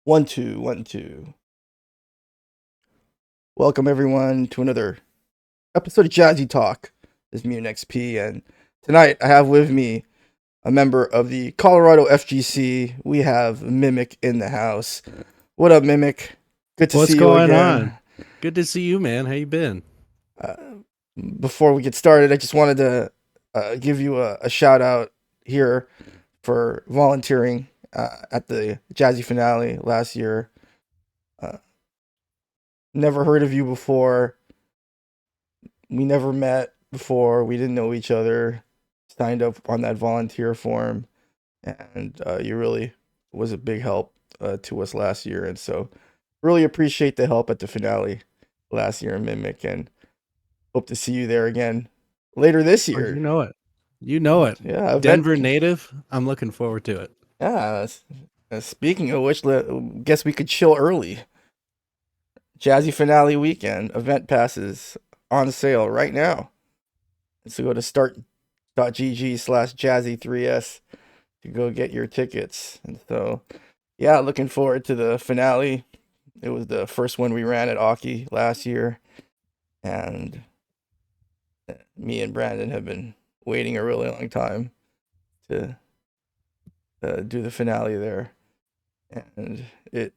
One, two, 1, 2. Welcome everyone to another episode of Jazzy Talk. This is mimiq, and tonight I have with me a member of the Colorado FGC. We have mimiq in the house. What up, mimiq? Good to What's see you going on? again. Good to see you, man. How you been? Uh, Before we get started, I just wanted to give you a shout out here for volunteering at the Jazzy Finale last year. Uh, Never heard of you before. We never met before. We didn't know each other. Signed up on that volunteer form, and you really was a big help to us last year. And so, really appreciate the help at the finale last year in mimiq, and hope to see you there again later this Oh, you year. know it. You know it. Yeah, event. Denver native. I'm looking forward to it. Yeah. Speaking of which, guess we could chill early. Jazzy Finale Weekend event passes on sale right now. So go to start.gg/jazzy3s to go get your tickets. And so, yeah, looking forward to the finale. It was the first one we ran at Aki last year, and me and Brandon have been waiting a really long time to do the finale there, and it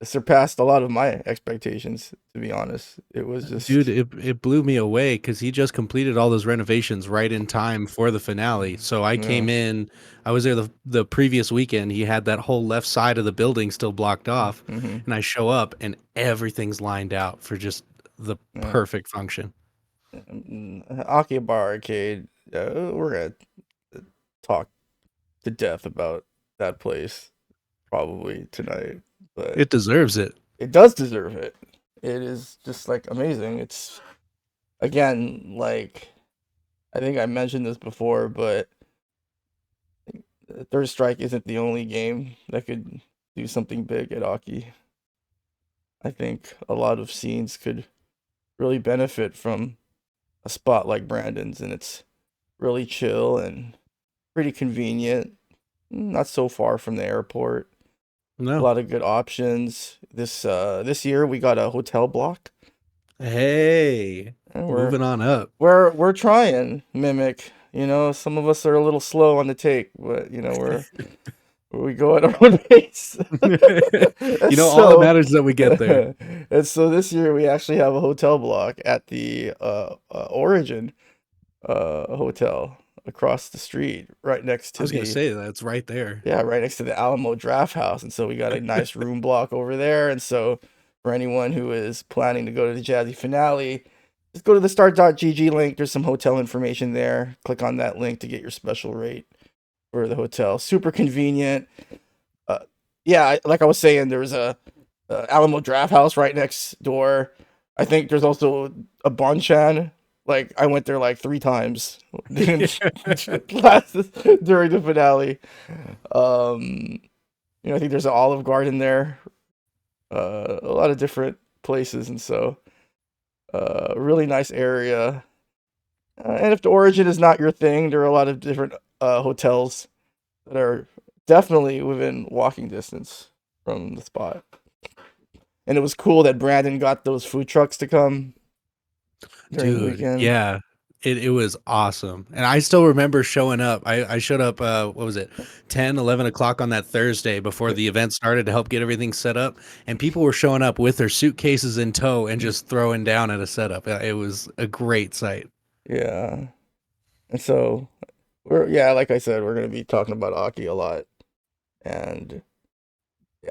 surpassed a lot of my expectations. To be honest, it was Dude, just it blew me away because he just completed all those renovations right in time for the finale. So I yeah. came in, I was there the previous weekend. He had that whole left side of the building still blocked off. Mm-hmm. And I show up and everything's lined out for just the Yeah. perfect function. Akihabara Arcade. We're gonna talk to death about that place probably tonight, but It deserves it. it does deserve it. It is just like amazing. It's again like I think I mentioned this before, but Third Strike isn't the only game that could do something big at Aki. I think a lot of scenes could really benefit from a spot like Brandon's, and it's really chill and pretty convenient. Not so far from the airport. A No. lot of good options. This year we got a hotel block, Hey, and moving on up. we're trying mimiq. You know, some of us are a little slow on the take, but we go at our own pace. And All that so matters is that we get there. and so this year we actually have a hotel block at the Origin hotel across the street, right next I to was gonna the say that's right there. yeah, right next to the Alamo Draft House. And so we got a nice room block over there. And so for anyone who is planning to go to the Jazzy Finale, just go to the start.gg link. There's some hotel information there. Click on that link to get your special rate for the hotel. Super convenient. Uh, yeah, like I was saying, there's a Alamo Draft House right next door. I think there's also a Bonchan. Like I went there like 3 times during during the finale. Um, I think there's an Olive Garden there. A lot of different places, and so really nice area. And if the Origin is not your thing, there are a lot of different hotels that are definitely within walking distance from the spot. And it was cool that Brandon got those food trucks to come during the Dude, weekend. yeah. It was awesome. And I still remember showing up. I showed up what was it? 10, 11 o'clock on that Thursday before the event started to help get everything set up. And people were showing up with their suitcases in tow and just throwing down at a setup. It was a great sight. Yeah. And so yeah, like I said, we're gonna be talking about Aki a lot. And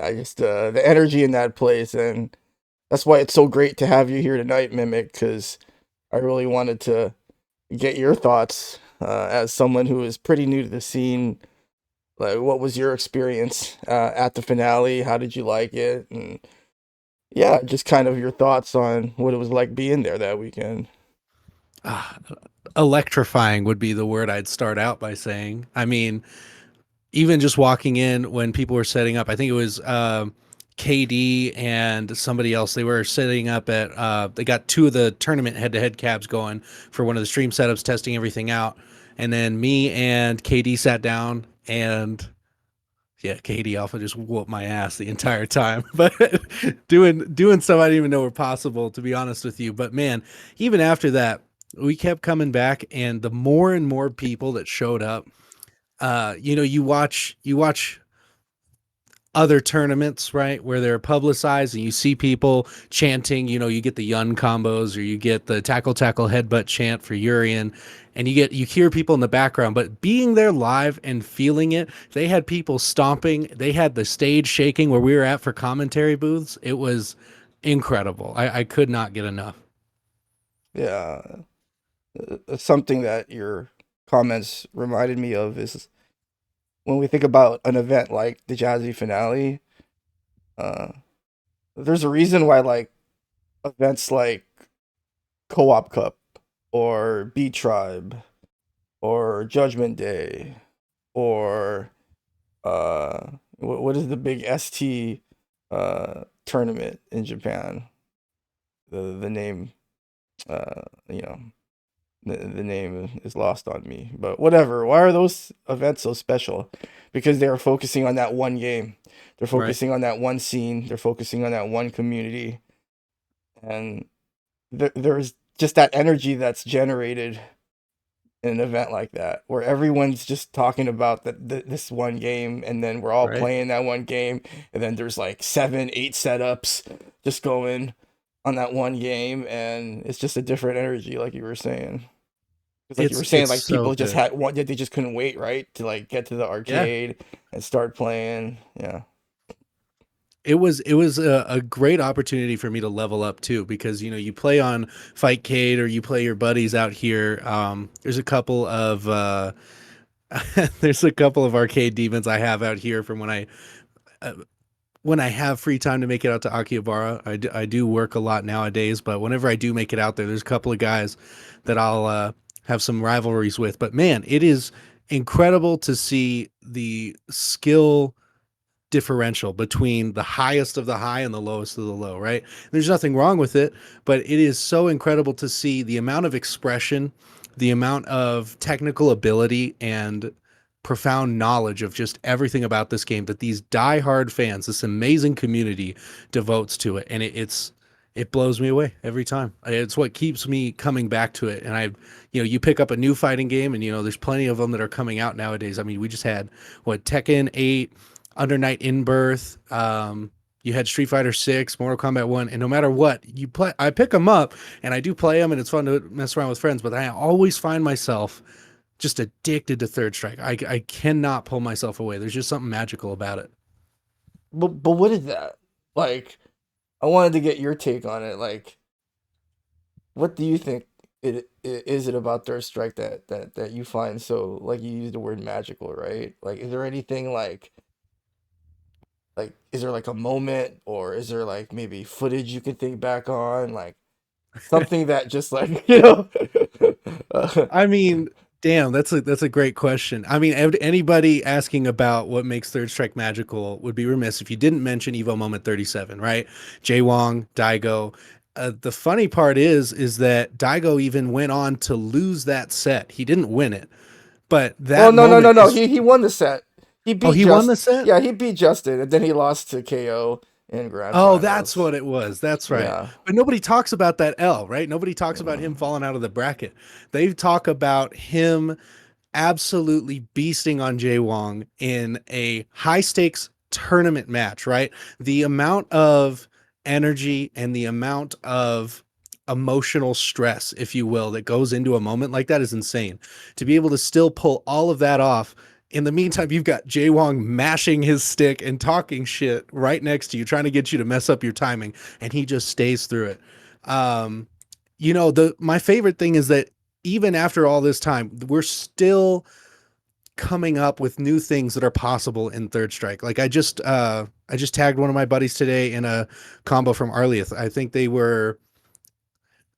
I just the energy in that place, and that's why it's so great to have you here tonight, mimiq, because I really wanted to get your thoughts as someone who is pretty new to the scene. Like, what was your experience at the finale? How did you like it? And Yeah, just kind of your thoughts on what it was like being there that weekend. Ah, electrifying would be the word I'd start out by saying. I mean, even just walking in when people were setting up, I think it was KD and somebody else. They were setting up at, they got two of the tournament head to head cabs going for one of the stream setups, testing everything out. And then me and KD sat down, and yeah, KD Alpha just whooped my ass the entire time, but doing stuff I didn't even know were possible, to be honest with you. But man, even after that, we kept coming back, and the more and more people that showed up, you watch other tournaments, right, where they're publicized and you see people chanting, you get the yun combos, or you get the tackle tackle headbutt chant for Urian, and you hear people in the background. But being there live and feeling it, they had people stomping, they had the stage shaking where we were at for commentary booths. It was incredible. I could not get enough. Yeah, something that your comments reminded me of is when we think about an event like the Jazzy Finale. Uh, there's a reason why like events like Co-op Cup or B Tribe or Judgment Day or what is the big ST tournament in Japan? The name you know the name is lost on me, but whatever. Why are those events so special? Because they are focusing on that one game. They're Right. focusing on that one scene. They're focusing on that one community, and there's just that energy that's generated in an event like that, where everyone's just talking about this one game, and then we're all Right. playing that one game, and then there's like 7, 8 setups just going on that one game, and it's just a different energy, like you were saying. Because like you it's were saying, it's like so people just good. had one, they just couldn't wait, right, to like get to the Yeah. arcade and start playing. Yeah. It was a great opportunity for me to level up too, because you play on Fightcade, or you play your buddies out here. There's a couple of there's a couple of arcade demons I have out here from uh, when I have free time to make it out to Akihabara. I do work a lot nowadays, but whenever I do make it out there, there's a couple of guys that I'll have some rivalries with. But man, it is incredible to see the skill differential between the highest of the high and the lowest of the low, right? There's nothing wrong with it, but it is so incredible to see the amount of expression, the amount of technical ability, and profound knowledge of just everything about this game that these diehard fans, this amazing community, devotes to it. And it blows me away every time. It's what keeps me coming back to it. And you pick up a new fighting game, and there's plenty of them that are coming out nowadays. I mean, we just had Tekken 8, Under Night in Birth. You had Street Fighter 6, Mortal Kombat 1, and no matter what you play, I pick them up and I do play them, and it's fun to mess around with friends. But I always find myself just addicted to Third Strike. I cannot pull myself away. There's just something magical about it. But what is that? Like, I wanted to get your take on it. Like, what do you think is it about Third Strike that you find so, like, you use the word magical, right? Like, is there anything like is there like a moment, or is there like maybe footage you can think back on, like something that just like uh, I mean, damn, that's a great question. I mean, anybody asking about what makes Third Strike magical would be remiss if you didn't mention Evo Moment 37, right? Jay Wong, Daigo. The funny part is that Daigo even went on to lose that set. He didn't win it, but well, that no, no, no, moment no. is. He won the set. He Oh, beat he won Just the set. Yeah, he beat Justin, and then he lost to KO in grand Oh, that's finals. what it was. That's right. Yeah. But nobody talks about that L, right? Nobody talks about Yeah. him falling out of the bracket. They talk about him absolutely beasting on Jay Wong in a high stakes tournament match, right? The amount of energy and the amount of emotional stress, if you will, that goes into a moment like that is insane. To be able to still pull all of that off. In the meantime, you've got Jay Wong mashing his stick and talking shit right next to you, trying to get you to mess up your timing, and he just stays through it. Um, the my favorite thing is that even after all this time, we're still coming up with new things that are possible in Third Strike. Like I just tagged one of my buddies today in a combo from Arlieth. I think they were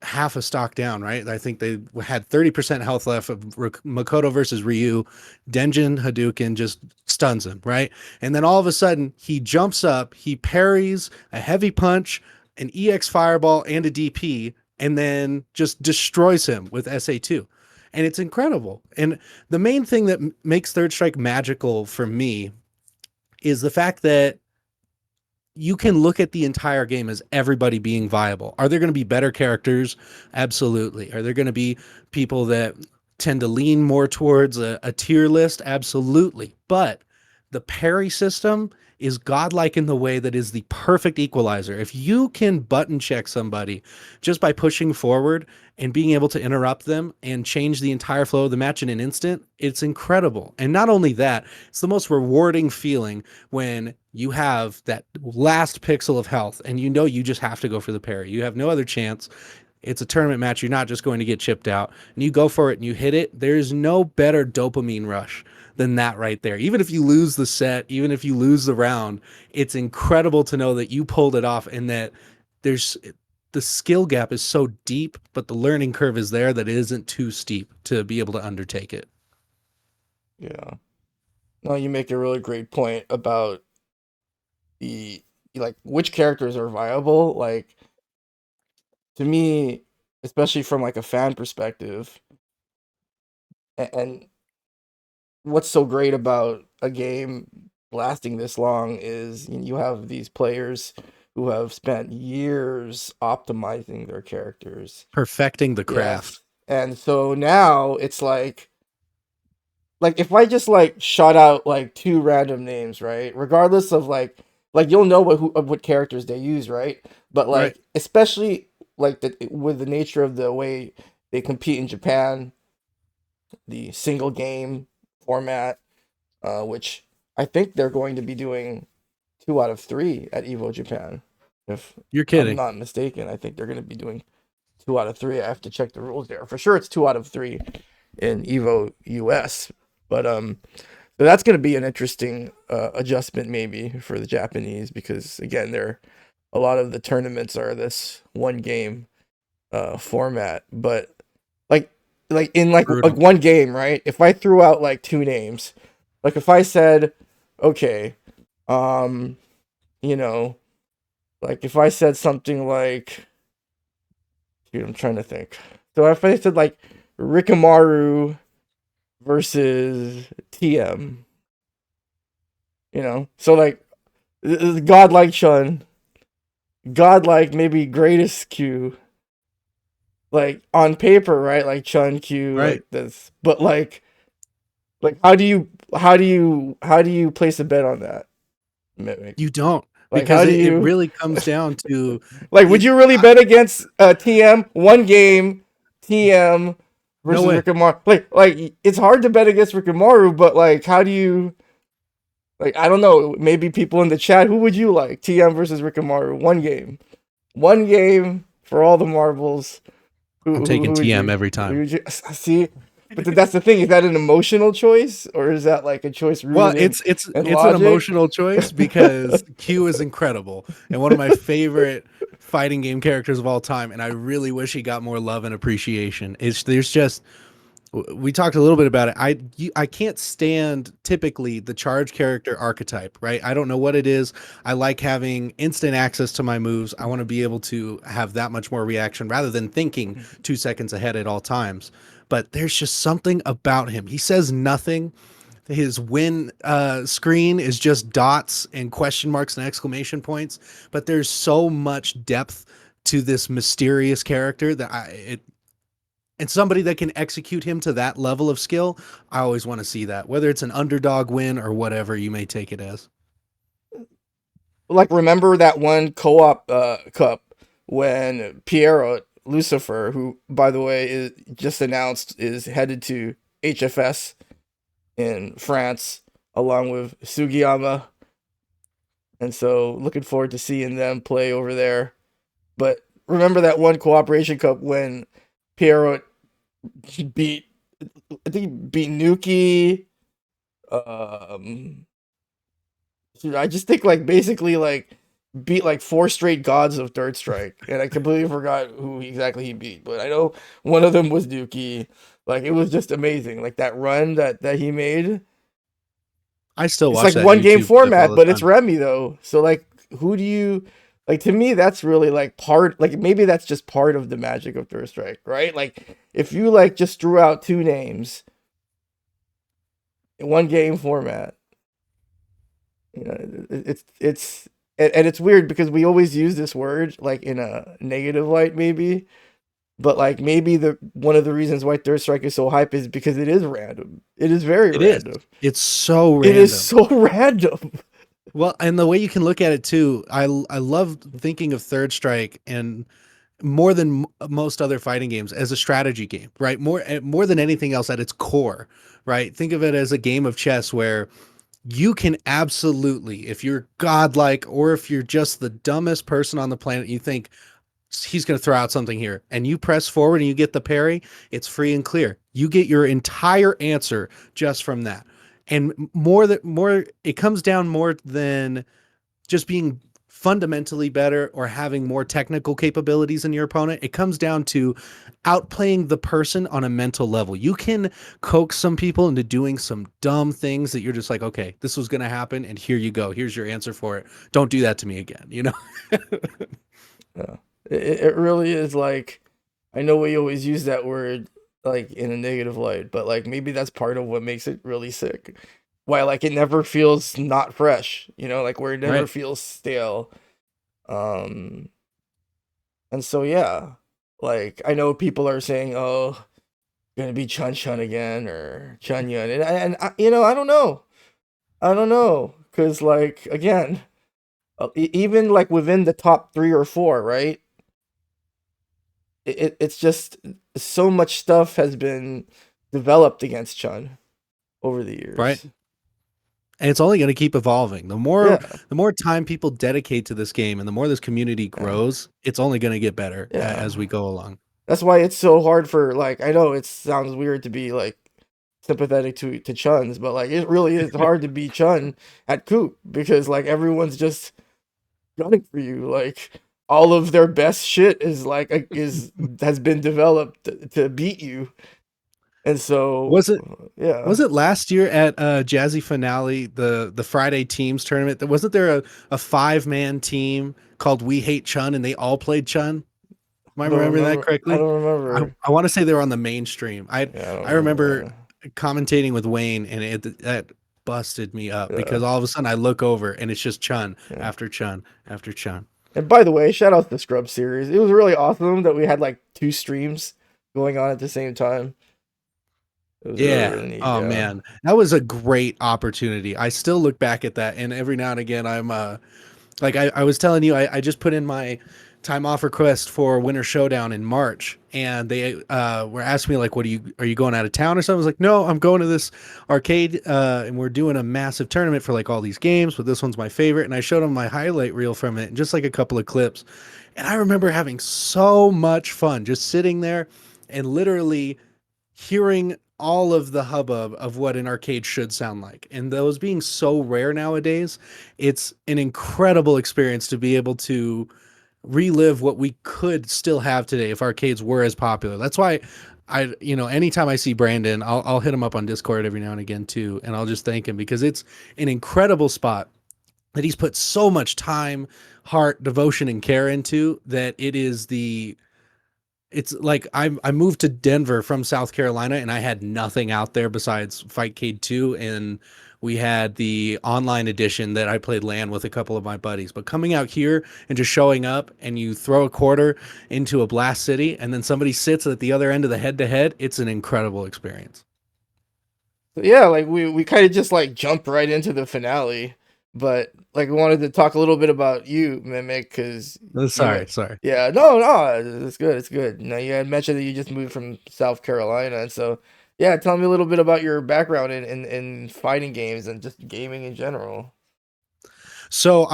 half a stock down, right? I think they had 30% health left of Makoto versus Ryu. Denjin Hadouken just stuns him, right? And then all of a sudden he jumps up, he parries a heavy punch, an EX fireball, and a DP, and then just destroys him with SA2. And it's incredible. And the main thing that makes Third Strike magical for me is the fact that you can look at the entire game as everybody being viable. Are there going to be better characters? Absolutely. Are there going to be people that tend to lean more towards a tier list? Absolutely. But the parry system is godlike in the way that is the perfect equalizer. If you can button check somebody just by pushing forward and being able to interrupt them and change the entire flow of the match in an instant, it's incredible. And not only that, it's the most rewarding feeling when you have that last pixel of health and you know you just have to go for the parry. You have no other chance. It's a tournament match. You're not just going to get chipped out. And you go for it and you hit it. There's no better dopamine rush than that right there. Even if you lose the set, even if you lose the round, it's incredible to know that you pulled it off and that there's the skill gap is so deep, but the learning curve is there that it isn't too steep to be able to undertake it. Yeah. No, you make a really great point about the like which characters are viable. Like to me, especially from like a fan perspective, and what's so great about a game lasting this long is you have these players who have spent years optimizing their characters. Perfecting the craft. Yes. And so now it's like if I just like shot out like two random names, right? Regardless of like you'll know what characters they use, right? But Right. like especially like with the nature of the way they compete in Japan, the single game format, which I think they're going to be doing 2 out of 3 at Evo Japan. If You're I'm kidding. not mistaken, I think they're going to be doing 2 out of 3. I have to check the rules there. For sure, it's 2 out of 3 in Evo US. But so that's going to be an interesting adjustment maybe for the Japanese because again, a lot of the tournaments are this one game format. But like like in like Brutal. one game, right? If I threw out like two names, like if I said, okay, um, you know, like if I said something like, dude, I'm trying to think. So if I said like Rikamaru versus TM, so like godlike Chun, godlike maybe greatest Q, like on paper, right? Like Chun Q, Right. like this, but like how do you place a bet on that, Mimic? You don't, Like because how do it you really comes down to like would it. you really bet against TM one game TM No versus way. Rikamaru? Like it's hard to bet against Rikamaru, but like how do you like I don't know, maybe people in the chat, who would you like? TM versus Rikamaru, one game. One game for all the marbles. Who I'm who, taking who would TM you every who time. would you see? But that's the thing. Is that an emotional choice or is that like a choice Well, rooted in it's an logic? emotional choice because Q is incredible and one of my favorite fighting game characters of all time, and I really wish he got more love and appreciation. It's there's just we talked a little bit about it. I can't stand typically the charge character archetype, right? I don't know what it is. I like having instant access to my moves. I want to be able to have that much more reaction rather than thinking 2 seconds ahead at all times. But there's just something about him. He says nothing. His win screen is just dots and question marks and exclamation points, but there's so much depth to this mysterious character that and somebody that can execute him to that level of skill, I always want to see that, whether it's an underdog win or whatever you may take it as. Like remember that one co-op cup when Piero Lucifer, who by the way is just announced is headed to HFS in France along with Sugiyama, and so looking forward to seeing them play over there. But remember that one cooperation cup when Piero beat I think he beat Nuki Um, I just think like basically like beat like four straight gods of Third Strike, and I completely forgot who exactly he beat. But I know one of them was Dookie. Like it was just amazing. Like that run that he made. I still It's watch like that one game YouTube clip all format, the but it's time. Remy though. So like, who do you like? To me, that's really like part. Like maybe that's just part of the magic of Third Strike, right? Like if you like just threw out two names in one game format, you know, it's and it's weird because we always use this word like in a negative light, maybe. But like maybe the one of the reasons why Third Strike is so hype is because it is random. It is very It is. random. It's so It is random. so random. Well, and the way you can look at it too, I love thinking of Third Strike and more than most other fighting games as a strategy game, right? More than anything else at its core, right? Think of it as a game of chess where you can absolutely, if you're godlike or if you're just the dumbest person on the planet, you think he's going to throw out something here and you press forward and you get the parry, it's free and clear. You get your entire answer just from that. And more it comes down more than just being fundamentally better or having more technical capabilities than your opponent. It comes down to outplaying the person on a mental level. You can coax some people into doing some dumb things that you're just like, okay, this was going to happen. And here you go. Here's your answer for it. Don't do that to me again. You know? Yeah. It really is like I know we always use that word like in a negative light, but like maybe that's part of what makes it really sick. Why like it never feels not fresh, you know, like where it never Right. feels stale. Um and so yeah, like I know people are saying, "Oh, gonna be Chun Chun again or Chun Yun," and you know I don't know, cause like again, even like within the top three or four, right? It's just so much stuff has been developed against Chun over the Right. years. And it's only going to keep evolving. Yeah, The more time people dedicate to this game and the more this community yeah, grows, it's only going to get better as yeah. we go along. That's why it's so hard for like I know it sounds weird to be like sympathetic to Chuns, but like it really is hard to be Chun at Coop because like everyone's just gunning for you. Like all of their best shit is like is has been developed to beat you, and so Was it yeah. Was it last year at Jazzy Finale, the Friday teams tournament? Wasn't there a 5-man team called We Hate Chun and they all played Chun? Am I I don't remembering that remember. I correctly? don't I remember. I want to say they were on the mainstream. Yeah, I don't I remember remember commentating with Wayne and that busted me up that. because all of a sudden I look over and it's just Chun Yeah. after Chun after Chun. And by the way, shout out to the Scrub series. It was really awesome that we had like two streams going on at the same time. It was really, Yeah. really neat. Oh Yeah. man, that was a great opportunity. I still look back at that, and every now and again, I'm like I was telling you, I just put in my time off request for Winter Showdown in March, and they were asking me like, "What are you going out of town or something?" I was like, "No, I'm going to this arcade, and we're doing a massive tournament for like all these games, but this one's my favorite." And I showed them my highlight reel from it, and just like a couple of clips, and I remember having so much fun just sitting there and literally hearing all of the hubbub of what an arcade should sound like. And those being so rare nowadays, it's an incredible experience to be able to relive what we could still have today if arcades were as popular. That's why anytime I see Brandon, I'll hit him up on Discord every now and again too, and I'll just thank him because it's an incredible spot that he's put so much time, heart, devotion, and care into that it's like I moved to Denver from South Carolina and I had nothing out there besides Fightcade 2 and we had the online edition that I played LAN with a couple of my buddies. But coming out here and just showing up and you throw a quarter into a blast city and then somebody sits at the other end of the head to head, it's an incredible experience. So yeah, like we kind of just like jumped right into the finale, but like we wanted to talk a little bit about you, Mimic, because Sorry, sorry. yeah, no, it's good, it's good. You know, you had mentioned that you just moved from South Carolina, and so yeah, tell me a little bit about your background in fighting games and just gaming in general. So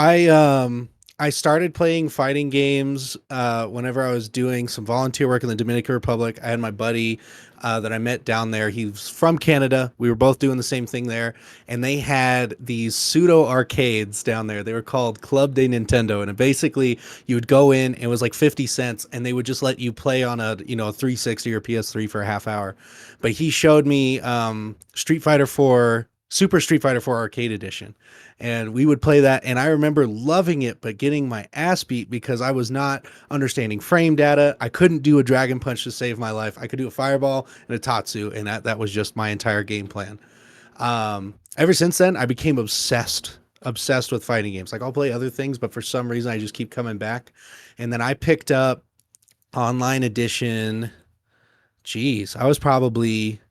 I started playing fighting games whenever I was doing some volunteer work in the Dominican Republic. I had my buddy that I met down there. He was from Canada. We were both doing the same thing there, and they had these pseudo arcades down there. They were called Club de Nintendo, and basically you would go in. It was like 50 cents, and they would just let you play on a a 360 or PS3 for a half hour. But he showed me Street Fighter 4, Super Street Fighter 4 Arcade Edition, and we would play that, and I remember loving it but getting my ass beat because I was not understanding frame data. I couldn't do a dragon punch to save my life. I could do a fireball and a tatsu, and that was just my entire game plan. Ever since then I became obsessed with fighting games. Like, I'll play other things, but for some reason I just keep coming back. And then I picked up online edition. Geez, I was probably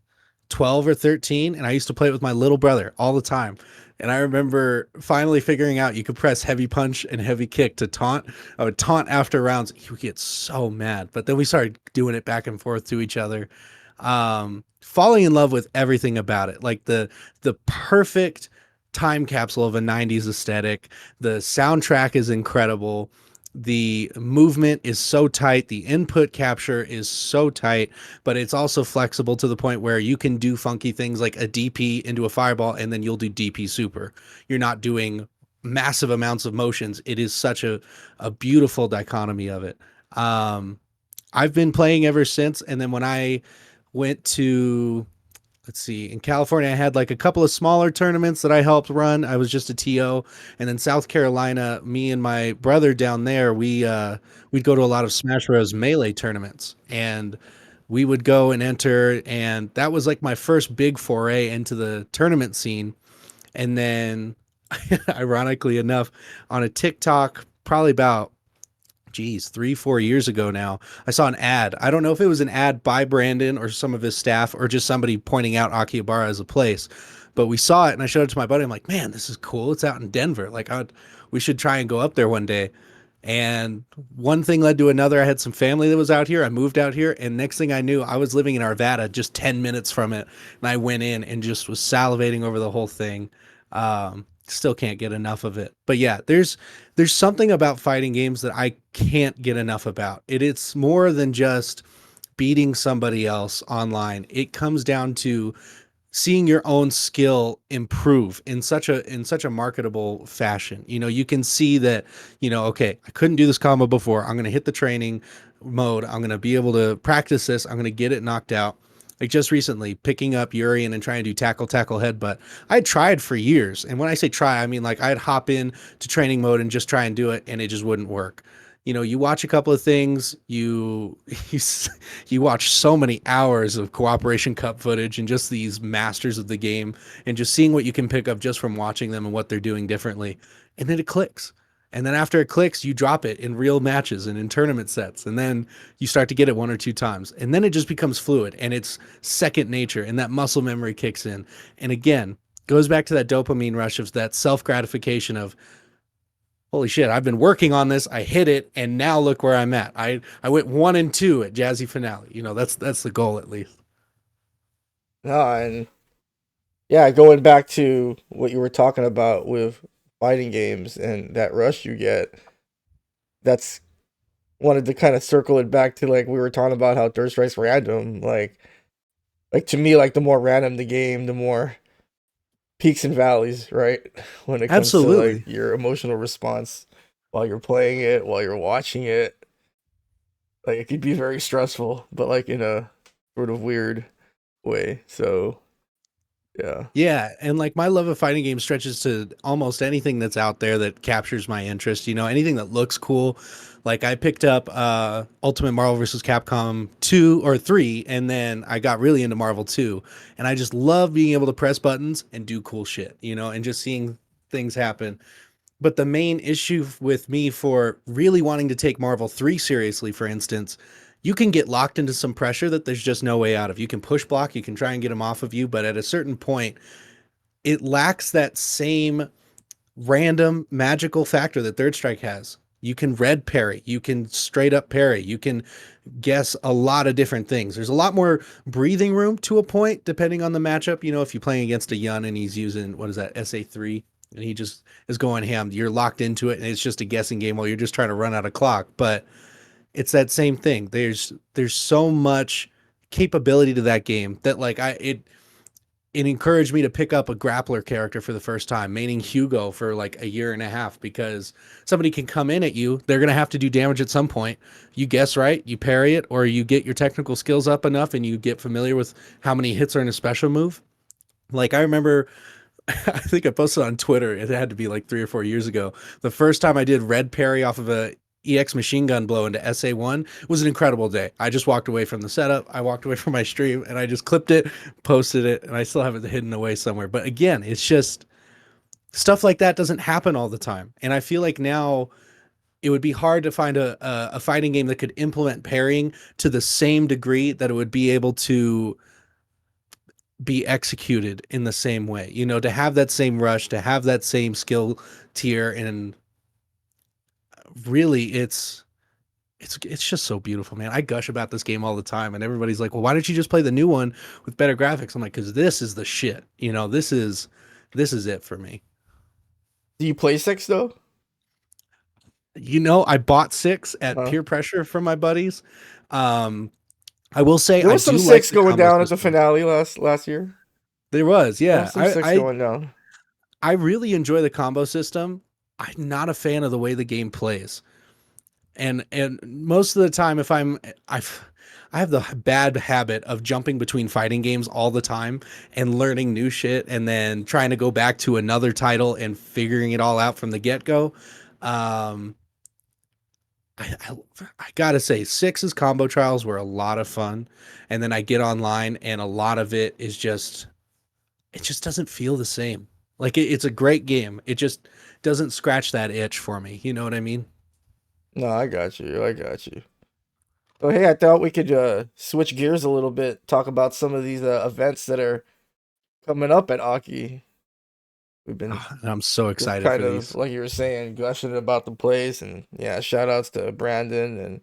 12 or 13, and I used to play it with my little brother all the time. And I remember finally figuring out you could press heavy punch and heavy kick to taunt. I would taunt after rounds. He would get so mad. But then we started doing it back and forth to each other. Falling in love with everything about it. Like the perfect time capsule of a 90s aesthetic. The soundtrack is incredible. The movement is so tight, the input capture is so tight, but it's also flexible to the point where you can do funky things like a DP into a fireball, and then you'll do DP super. You're not doing massive amounts of motions. It is such a beautiful dichotomy of it. I've been playing ever since, and then when I went to, let's see, in California, I had like a couple of smaller tournaments that I helped run. I was just a TO. And then South Carolina, me and my brother down there, we'd go to a lot of Smash Bros. Melee tournaments, and we would go and enter. And that was like my first big foray into the tournament scene. And then, ironically enough, on a TikTok, probably about, geez, 3, 4 years ago now, I saw an ad. I don't know if it was an ad by Brandon or some of his staff or just somebody pointing out Akihabara as a place, but we saw it and I showed it to my buddy. I'm like, man, this is cool. It's out in Denver. Like, we should try and go up there one day. And one thing led to another. I had some family that was out here. I moved out here, and next thing I knew, I was living in Arvada, just 10 minutes from it. And I went in and just was salivating over the whole thing. Still can't get enough of it. But yeah, there's something about fighting games that I can't get enough about. It's more than just beating somebody else online. It comes down to seeing your own skill improve in such a marketable fashion. You can see that, okay, I couldn't do this combo before. I'm going to hit the training mode. I'm going to be able to practice this. I'm going to get it knocked out. Like, just recently picking up Urian and trying to do tackle headbutt. I tried for years. And when I say try, I mean, like, I'd hop in to training mode and just try and do it, and it just wouldn't work. You watch a couple of things, you you watch so many hours of Cooperation Cup footage and just these masters of the game, and just seeing what you can pick up just from watching them and what they're doing differently. And then it clicks. And then after it clicks, you drop it in real matches and in tournament sets. And then you start to get it 1 or 2 times. And then it just becomes fluid and it's second nature, and that muscle memory kicks in. And again, goes back to that dopamine rush of that self gratification of, holy shit, I've been working on this. I hit it, and now look where I'm at. I went 1 and 2 at Jazzy Finale. That's the goal, at least. No, and yeah, going back to what you were talking about with fighting games and that rush you get, that's wanted to kind of circle it back to, like, we were talking about how Third Strike's random. Like to me, like, the more random the game, the more peaks and valleys, right? When it comes to Absolutely. like your emotional response while you're playing it, while you're watching it. Like, it could be very stressful, but like in a sort of weird way. So yeah. Yeah, and like, my love of fighting games stretches to almost anything that's out there that captures my interest. Anything that looks cool. Like, I picked up Ultimate Marvel vs. Capcom 2 or 3, and then I got really into Marvel 2, and I just love being able to press buttons and do cool shit, and just seeing things happen. But the main issue with me for really wanting to take Marvel 3 seriously, for instance, you can get locked into some pressure that there's just no way out of. You can push block, you can try and get them off of you, but at a certain point, it lacks that same random magical factor that Third Strike has. You can red parry, you can straight up parry, you can guess a lot of different things. There's a lot more breathing room to a point, depending on the matchup. If you're playing against a Yun and he's using, what is that, SA3? and he just is going ham. You're locked into it, and it's just a guessing game while you're just trying to run out of clock. But it's that same thing. There's so much capability to that game that like it encouraged me to pick up a grappler character for the first time, maining Hugo for like a year and a half, because somebody can come in at you. They're going to have to do damage at some point. You guess right, you parry it, or you get your technical skills up enough and you get familiar with how many hits are in a special move. Like I remember, I think I posted on Twitter, it had to be like 3 or 4 years ago. The first time I did red parry off of a EX machine gun blow into SA1 was an incredible day. I just walked away from the setup. I walked away from my stream and I just clipped it, posted it, and I still have it hidden away somewhere. But again, it's just stuff like that doesn't happen all the time. And I feel like now it would be hard to find a fighting game that could implement parrying to the same degree that it would be able to be executed in the same way, you know, to have that same rush, to have that same skill tier. And really it's just so beautiful, man. I gush about this game all the time, and everybody's like, well, why don't you just play the new one with better graphics? I'm like, because this is the shit, you know. This is it for me. Do you play six though? You know, I bought 6 at Huh? peer pressure from my buddies. um I will say There I was some do like six the going combo down at the system. finale last year. There was, There yeah. was some six going down. I really enjoy the combo system. I'm not a fan of the way the game plays. And most of the time, if I have the bad habit of jumping between fighting games all the time and learning new shit and then trying to go back to another title and figuring it all out from the get-go. um I gotta say, Six's combo trials were a lot of fun, and then I get online and a lot of it is just, it just doesn't feel the same. Like it's a great game, it just doesn't scratch that itch for me, you know what I mean? No, I got you. I got you. Oh, hey, I thought we could switch gears a little bit, talk about some of these events that are coming up at Aki. We've been And I'm so just excited kind for of these. like you were saying, gushing about the place, and yeah, shout outs to Brandon and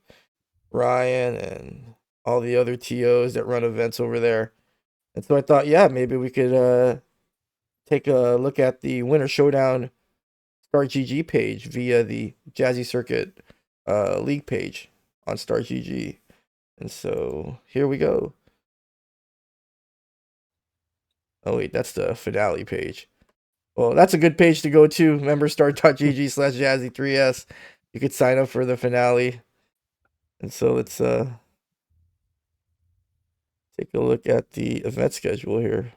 Ryan and all the other TOs that run events over there. And so I thought, yeah, maybe we could take a look at the Winter Showdown Star GG page via the Jazzy Circuit League page on Star GG. And so here we go. Oh wait, that's the finale page. Well, that's a good page to go to. Remember star.gg/Jazzy3S. You could sign up for the finale. And so let's take a look at the event schedule here.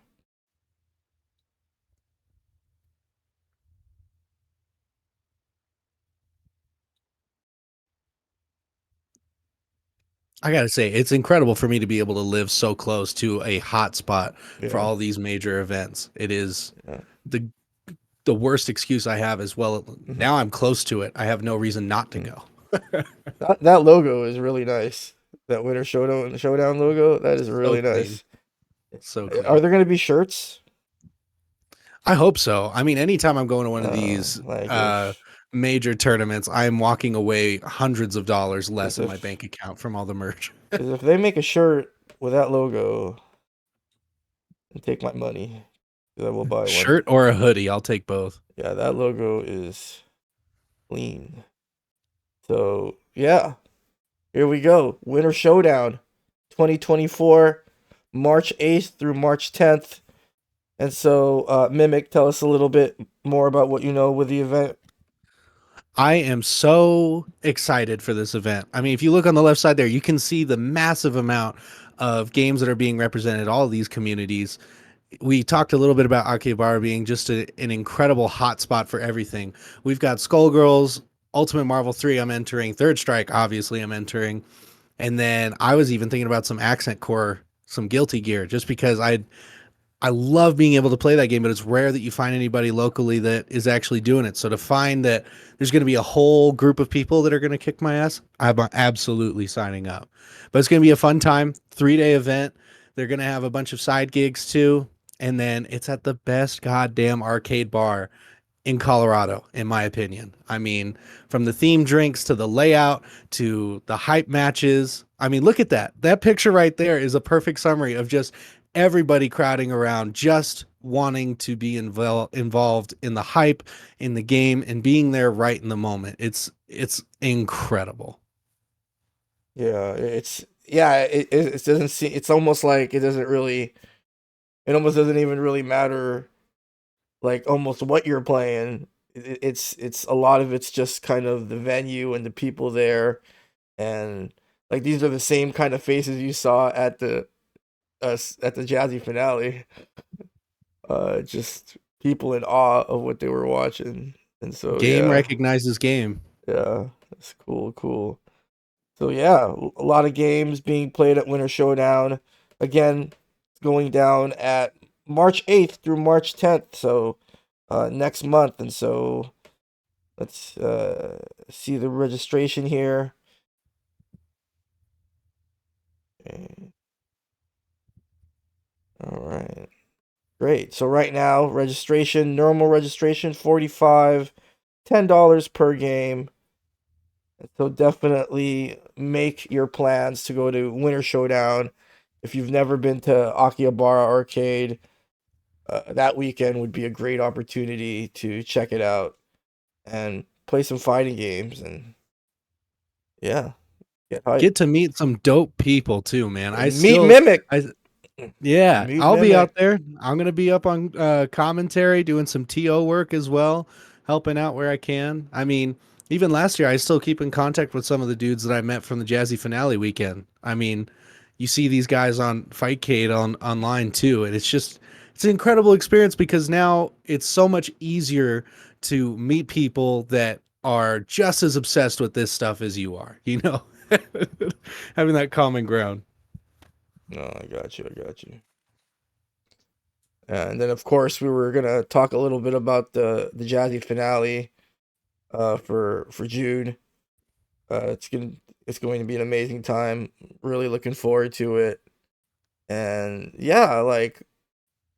I gotta say, it's incredible for me to be able to live so close to a hot spot for Yeah. all these major events. It is Yeah. the the worst excuse I have as well. Mhm. Now I'm close to it. I have no reason not to Mhm. go. That logo is really nice. That Winter Showdown logo, that is So really clean. nice. So Are clean. there going to be shirts? I hope so. I mean, anytime I'm going to one of these Like if major tournaments, I'm walking away hundreds of dollars less because in my if bank account from all the merch. because if they make a shirt with that logo, and take my money, 'cause I will buy one. Shirt or a hoodie, I'll take both. Yeah, that logo is clean. So yeah, here we go. Winter Showdown 2024, March 8th through March 10th. And so, Mimiq, tell us a little bit more about what you know with the event. I am so excited for this event. I mean, if you look on the left side there, you can see the massive amount of games that are being represented, all of these communities. We talked a little bit about Akihabara being just an incredible hotspot for everything. We've got Skullgirls, Ultimate Marvel 3, I'm entering, Third Strike, obviously, I'm entering. And then I was even thinking about some Accent Core, some Guilty Gear, just because I love being able to play that game, but it's rare that you find anybody locally that is actually doing it. So to find that there's going to be a whole group of people that are going to kick my ass, I'm absolutely signing up. But it's going to be a fun time, 3-day event. They're going to have a bunch of side gigs too. And then it's at the best goddamn arcade bar in Colorado, in my opinion. I mean, from the theme drinks to the layout to the hype matches. I mean, look at that. That picture right there is a perfect summary of just everybody crowding around, just wanting to be involved in the hype, in the game, and being there right in the moment. It's incredible. Yeah, it doesn't seem. It's almost like it doesn't really. It almost doesn't even really matter, like almost what you're playing. It's a lot of it's just kind of the venue and the people there, and like these are the same kind of faces you saw at the at the Jazzy finale. Just people in awe of what they were watching, and so Game yeah, recognizes game. yeah, that's cool, cool. So yeah, a lot of games being played at Winter Showdown. Again, it's going down at March 8th through March 10th, so next month. And so let's see the registration here. Okay. All right. Great. So right now, registration, normal registration, 45, $10 per game. So definitely make your plans to go to Winter Showdown. If you've never been to Akihabara Arcade, that weekend would be a great opportunity to check it out and play some fighting games and yeah, get hype. Get to meet some dope people too, man. Meet Mimic. I Yeah, Meet I'll be Mimic. out there. I'm gonna be up on commentary, doing some TO work as well, helping out where I can. I mean, even last year, I still keep in contact with some of the dudes that I met from the Jazzy Finale Weekend. I mean, you see these guys on Fightcade on online too, and it's an incredible experience because now it's so much easier to meet people that are just as obsessed with this stuff as you are. You know, having that common ground. No, I got you. I got you. And then of course we were gonna talk a little bit about the Jazzy finale for June. It's going to be an amazing time. Really looking forward to it. And yeah, like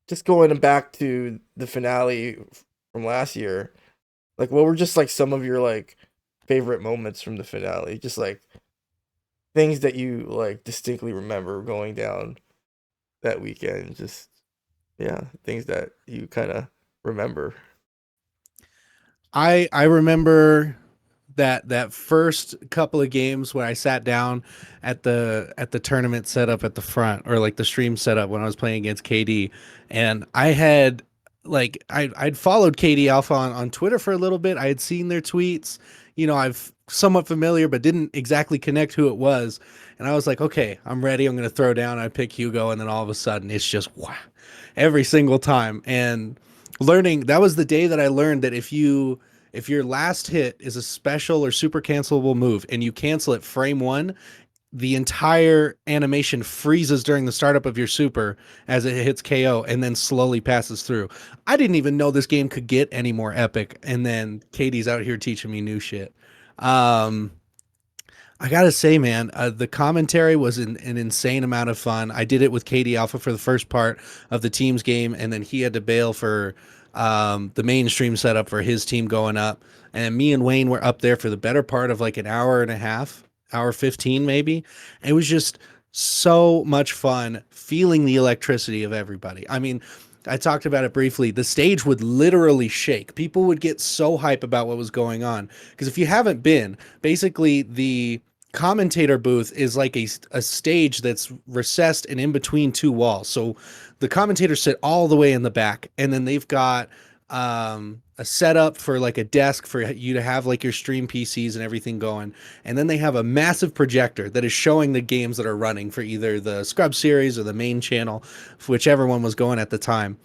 just going back to the finale from last year. Like what were just like some of your like favorite moments from the finale? Just like things that you like distinctly remember going down that weekend. Just yeah, things that you kind of remember. I remember that first couple of games when I sat down at the tournament setup at the front, or like the stream setup when I was playing against KD, and I had like I'd followed KD Alpha on Twitter for a little bit. I had seen their tweets, you know, I've somewhat familiar but didn't exactly connect who it was. And I was like, okay, I'm ready. I'm gonna throw down. I pick Hugo, and then all of a sudden it's just wow, every single time. And learning, that was the day that I learned that if your last hit is a special or super cancelable move and you cancel it frame one, the entire animation freezes during the startup of your super as it hits KO and then slowly passes through. I didn't even know this game could get any more epic, and then Katie's out here teaching me new shit. Um, I gotta say, man, the commentary was an insane amount of fun. I did it with Katie Alpha for the first part of the team's game, and then he had to bail for the mainstream setup for his team going up. And me and Wayne were up there for the better part of like an hour and a half, hour 15 maybe. It was just so much fun feeling the electricity of everybody. I mean, I talked about it briefly. The stage would literally shake. People would get so hype about what was going on. Because if you haven't been, basically the commentator booth is like a stage that's recessed and in between two walls. So the commentators sit all the way in the back, and then they've got a setup for like a desk for you to have like your stream PCs and everything going. And then they have a massive projector that is showing the games that are running for either the Scrub series or the main channel, whichever one was going at the time.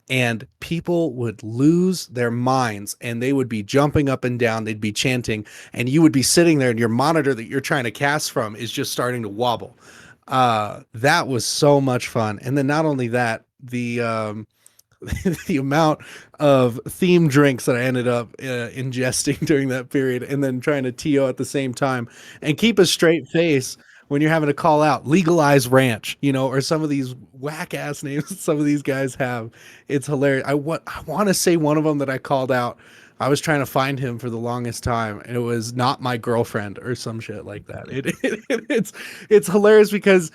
And people would lose their minds, and they would be jumping up and down, they'd be chanting, and you would be sitting there and your monitor that you're trying to cast from is just starting to wobble. That was so much fun. And then not only that, the the amount of theme drinks that I ended up ingesting during that period, and then trying to TO at the same time and keep a straight face when you're having to call out legalize ranch, you know, or some of these whack ass names some of these guys have. It's hilarious. I want to say one of them that I called out. I was trying to find him for the longest time, and it was not my girlfriend or some shit like that. It's hilarious because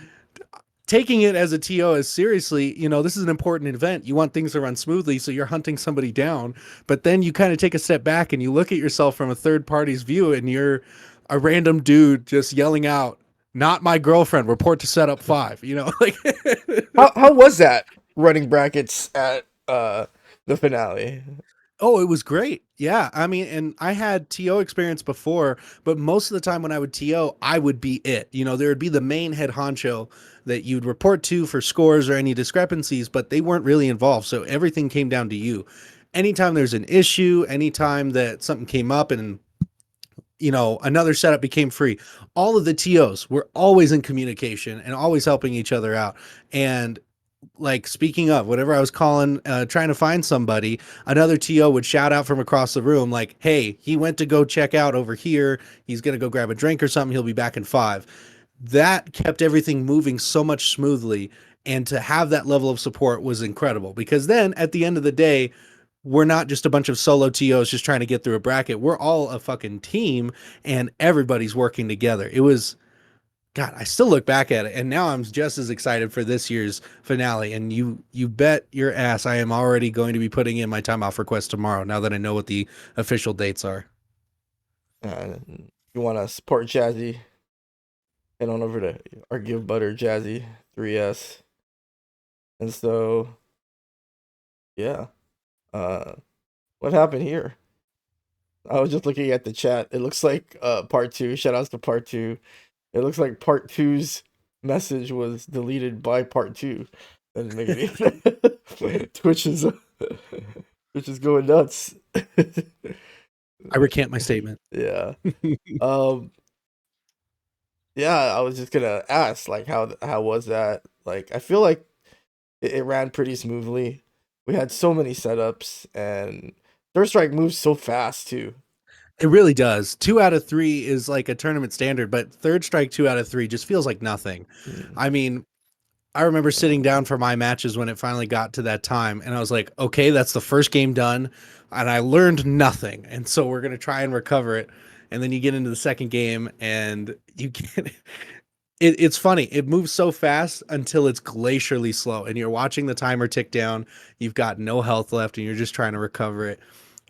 taking it as a TO as seriously, this is an important event. You want things to run smoothly, so you're hunting somebody down. But then you kind of take a step back and you look at yourself from a third party's view, and you're a random dude just yelling out, "Not my girlfriend. Report to setup 5." Like How was that running brackets at the finale? Oh, it was great. Yeah. I mean, and I had TO experience before, but most of the time when I would TO, I would be it. There would be the main head honcho that you'd report to for scores or any discrepancies, but they weren't really involved. So everything came down to you. Anytime there's an issue, anytime that something came up and another setup became free, all of the TOs were always in communication and always helping each other out. And like, speaking of, whenever I was calling, trying to find somebody, another TO would shout out from across the room, like, "Hey, he went to go check out over here. He's going to go grab a drink or something. He'll be back in 5." That kept everything moving so much smoothly. And to have that level of support was incredible, because then at the end of the day, we're not just a bunch of solo TOs just trying to get through a bracket. We're all a fucking team and everybody's working together. It was, God, I still look back at it, and now I'm just as excited for this year's finale. And you bet your ass I am already going to be putting in my time off request tomorrow, now that I know what the official dates are. You want to support Jazzy? Head on over to our Give Butter Jazzy 3S. And so, yeah. Uh, what happened here? I was just looking at the chat. It looks like part two. Shout outs to part two. It looks like part two's message was deleted by part two. That didn't make any Twitch is Twitch is going nuts. I recant my statement. Yeah. Um yeah, I was just gonna ask, like, how was that? Like, I feel like it ran pretty smoothly. We had so many setups, and Third Strike moves so fast too. It really does. 2 out of 3 is like a tournament standard, but third strike 2 out of 3 just feels like nothing. Mm. I mean, I remember sitting down for my matches when it finally got to that time, and I was like, okay, that's the first game done, and I learned nothing. And so we're going to try and recover it. And then you get into the second game, and you get it's funny. It moves so fast until it's glacially slow, and you're watching the timer tick down. You've got no health left, and you're just trying to recover it.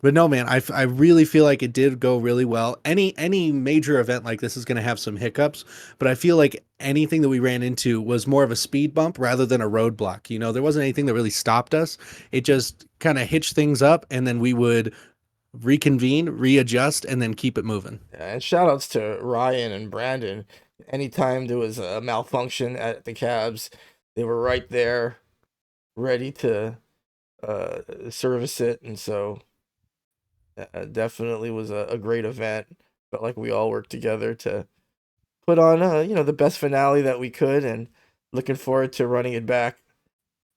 But no, man, I really feel like it did go really well. Any major event like this is going to have some hiccups, but I feel like anything that we ran into was more of a speed bump rather than a roadblock. There wasn't anything that really stopped us. It just kind of hitched things up, and then we would reconvene, readjust, and then keep it moving. Yeah, and shout outs to Ryan and Brandon. Anytime there was a malfunction at the cabs, they were right there, ready to service it. And so definitely was a great event. Felt like we all worked together to put on the best finale that we could, and looking forward to running it back,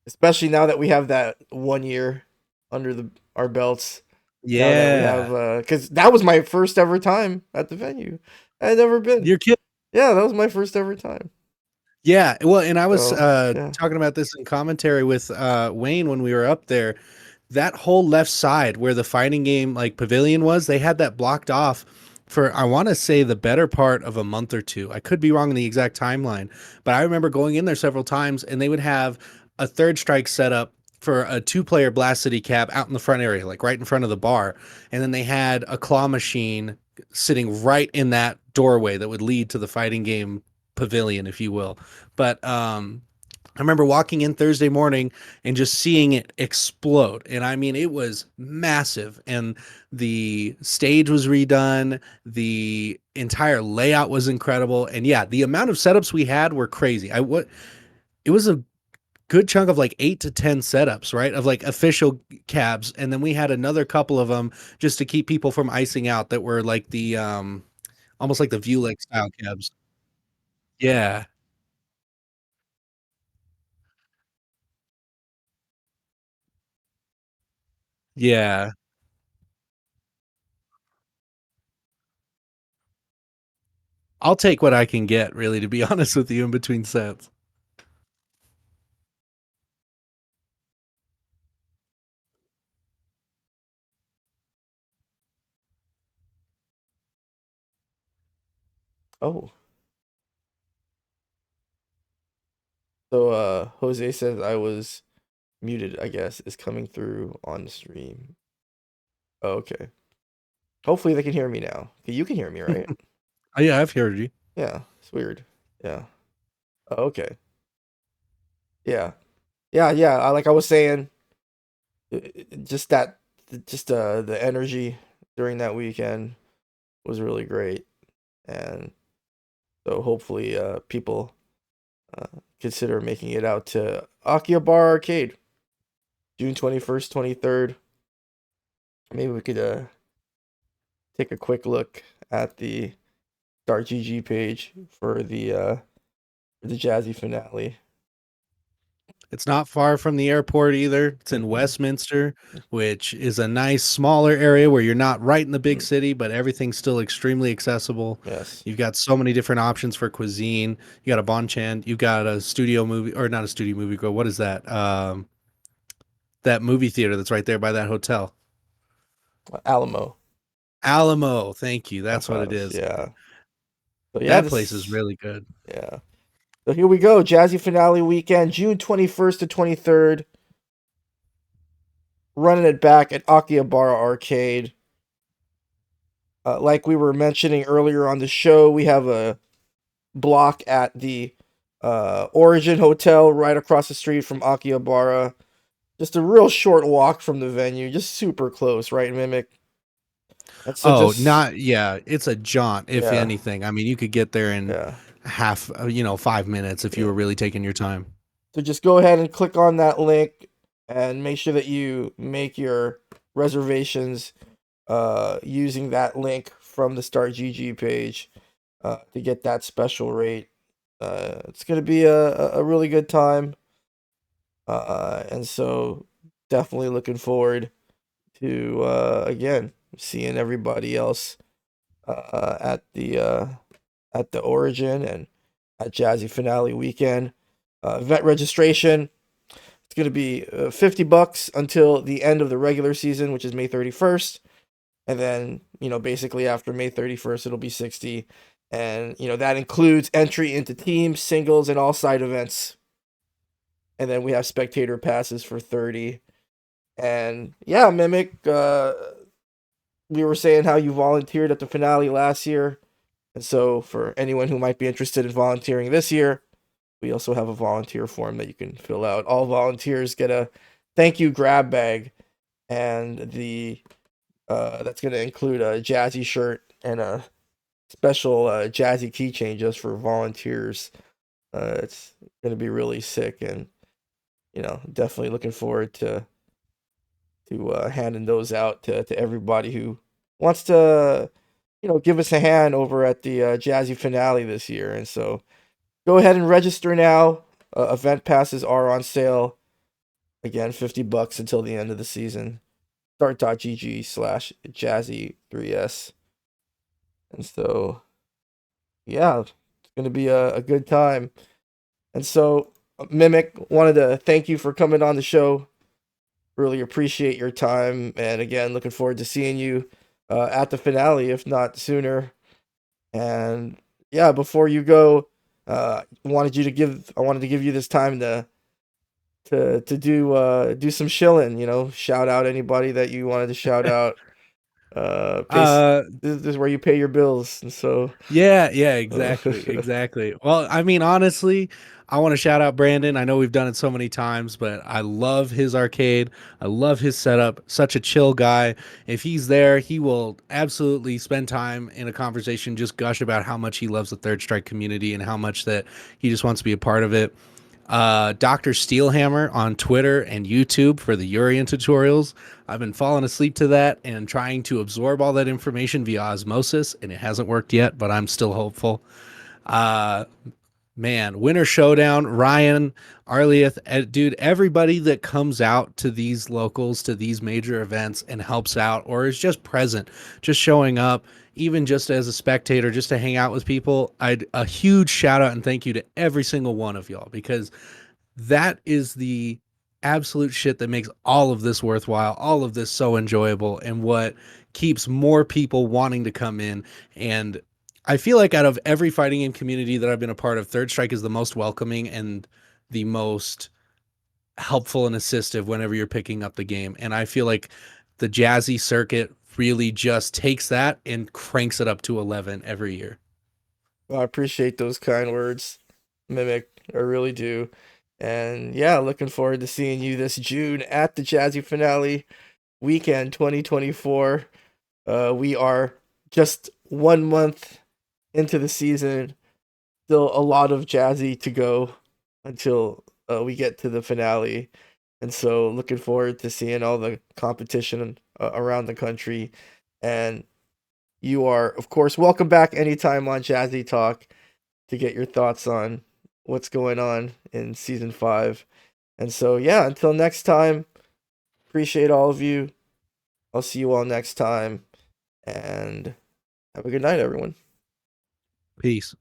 especially now that we have that 1 year under our belts. Now that we have, Yeah, because that was my first ever time at the venue. I had never been. you're kidding. Yeah, that was my first ever time. Yeah, well, and I was So yeah. talking about this in commentary with Wayne when we were up there. That whole left side where the fighting game like pavilion was, they had that blocked off for, I want to say, the better part of a month or two. I could be wrong in the exact timeline, but I remember going in there several times, and they would have a third strike set up for a 2-player Blast City cab out in the front area, like right in front of the bar. And then they had a claw machine sitting right in that doorway that would lead to the fighting game pavilion, if you will. But I remember walking in Thursday morning and just seeing it explode. And I mean, it was massive. And the stage was redone. The entire layout was incredible. And yeah, the amount of setups we had were crazy. It was a good chunk of like 8 to 10 setups, right? Of like official cabs. And then we had another couple of them just to keep people from icing out, that were like the almost like the View Lake style cabs. Yeah. Yeah. I'll take what I can get, really, to be honest with you, in between sets. Oh, So Jose says I was muted, I guess, is coming through on the stream. Oh, okay. Hopefully they can hear me now. Okay, you can hear me, right? Oh, yeah, I've heard you. Yeah, it's weird. Yeah. Oh, okay. Yeah. Yeah, yeah. Like I was saying, just that, just the energy during that weekend was really great, and so hopefully people uh, consider making it out to Akihabara Arcade, June 21st, 23rd. Maybe we could take a quick look at the Start GG page for the Jazzy finale. It's not far from the airport either. It's in Mm-mm. Westminster, which is a nice smaller area where you're not right in the big Mm. city, but everything's still extremely accessible. Yes. You've got so many different options for cuisine. You got a Bonchand, you got a studio movie, or not a studio movie go. What is that? That movie theater that's right there by that hotel. Alamo. Alamo, thank you. That's what it House. is. Yeah. So yeah, That place is this. really good. Yeah. So here we go. Jazzy Finale Weekend, June 21st to 23rd. Running it back at Akihabara Arcade. Like we were mentioning earlier on the show, we have a block at the Origin Hotel right across the street from Akihabara. Just a real short walk from the venue, just super close, right, Mimic? And so Oh, just not yeah, it's a jaunt if yeah, anything. I mean, you could get there in yeah, half, 5 minutes if you yeah. were really taking your time. So just go ahead and click on that link and make sure that you make your reservations using that link from the Start GG page to get that special rate. It's gonna be a really good time. And so definitely looking forward to again seeing everybody else at the Origin and at Jazzy Finale Weekend. Event registration, it's gonna be $50 until the end of the regular season, which is May 31st, and then basically after May 31st it'll be 60, and that includes entry into teams, singles, and all side events. And then we have spectator passes for 30. And yeah, Mimic, we were saying how you volunteered at the finale last year. And so for anyone who might be interested in volunteering this year, we also have a volunteer form that you can fill out. All volunteers get a thank you grab bag, and the that's going to include a Jazzy shirt and a special Jazzy keychain just for volunteers. It's going to be really sick, and definitely looking forward to handing those out to everybody who wants to give us a hand over at the Jazzy finale this year. And so go ahead and register now. Event passes are on sale. Again, $50 until the end of the season. Start.gg/Jazzy3S. And so, yeah, it's going to be a good time. And so, Mimic, wanted to thank you for coming on the show. Really appreciate your time. And again, looking forward to seeing you at the finale, if not sooner. And yeah, before you go, I wanted to give you this time to do some shilling, shout out anybody that you wanted to shout out. Uh This is where you pay your bills. And so yeah, yeah, exactly, exactly. Well, I mean, honestly, I want to shout out Brandon. I know we've done it so many times, but I love his arcade. I love his setup. Such a chill guy. If he's there, he will absolutely spend time in a conversation, just gush about how much he loves the Third Strike community and how much that he just wants to be a part of it. Dr. Steelhammer on Twitter and YouTube for the Urian tutorials. I've been falling asleep to that and trying to absorb all that information via osmosis, and it hasn't worked yet, but I'm still hopeful. Uh, Man, Winter Showdown, Ryan, Arlieth, dude, everybody that comes out to these locals, to these major events and helps out or is just present, just showing up, even just as a spectator, just to hang out with people. A huge shout out and thank you to every single one of y'all, because that is the absolute shit that makes all of this worthwhile, all of this so enjoyable, and what keeps more people wanting to come in. And I feel like out of every fighting game community that I've been a part of, Third Strike is the most welcoming and the most helpful and assistive whenever you're picking up the game. And I feel like the Jazzy circuit really just takes that and cranks it up to 11 every year. Well, I appreciate those kind words, Mimic. I really do. And yeah, looking forward to seeing you this June at the Jazzy Finale Weekend 2024. We are just 1 month into the season. Still a lot of Jazzy to go until we get to the finale. And so looking forward to seeing all the competition around the country. And you are, of course, welcome back anytime on Jazzy Talk to get your thoughts on what's going on in season 5. And so, yeah, until next time, appreciate all of you. I'll see you all next time. And have a good night, everyone. Peace.